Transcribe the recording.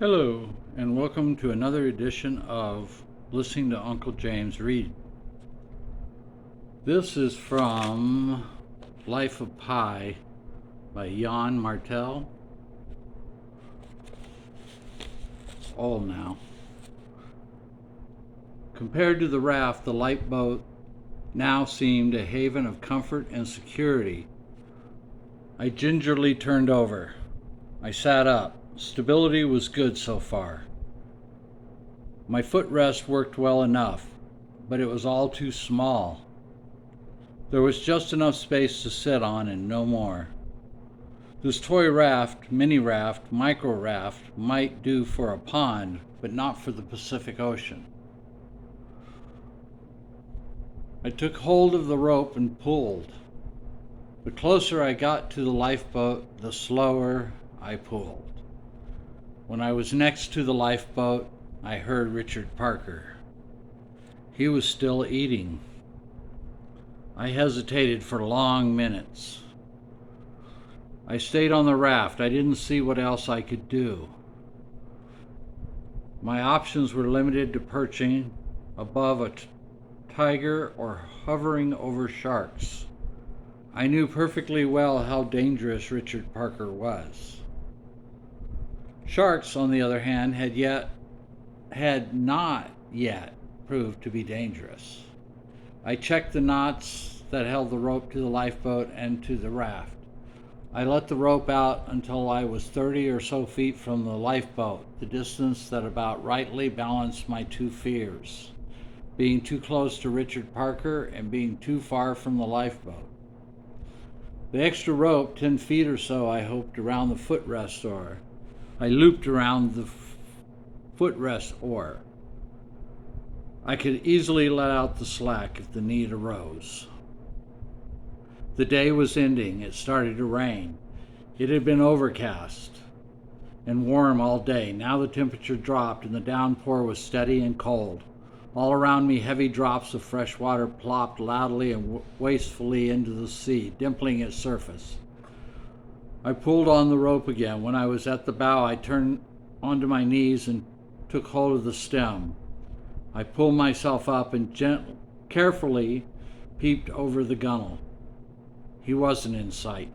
Hello, and welcome to another edition of Listening to Uncle James Read. This is from Life of Pi by Yann Martel. All now. Compared to the raft, the light boat now seemed a haven of comfort and security. I gingerly turned over. I sat up. Stability was good so far. My footrest worked well enough, but it was all too small. There was just enough space to sit on and no more. This toy raft, mini raft, micro raft might do for a pond, but not for the Pacific Ocean. I took hold of the rope and pulled. The closer I got to the lifeboat, the slower I pulled. When I was next to the lifeboat, I heard Richard Parker. He was still eating. I hesitated for long minutes. I stayed on the raft. I didn't see what else I could do. My options were limited to perching above a tiger or hovering over sharks. I knew perfectly well how dangerous Richard Parker was. Sharks, on the other hand, had not yet proved to be dangerous. I checked the knots that held the rope to the lifeboat and to the raft. I let the rope out until I was 30 or so feet from the lifeboat, the distance that about rightly balanced my two fears, being too close to Richard Parker and being too far from the lifeboat. The extra rope, 10 feet or so, I hoped, around the footrest oar. I looped around the footrest oar. I could easily let out the slack if the need arose. The day was ending. It started to rain. It had been overcast and warm all day. Now the temperature dropped and the downpour was steady and cold. All around me, heavy drops of fresh water plopped loudly and wastefully into the sea, dimpling its surface. I pulled on the rope again. When I was at the bow, I turned onto my knees and took hold of the stem. I pulled myself up and carefully peeped over the gunwale. He wasn't in sight.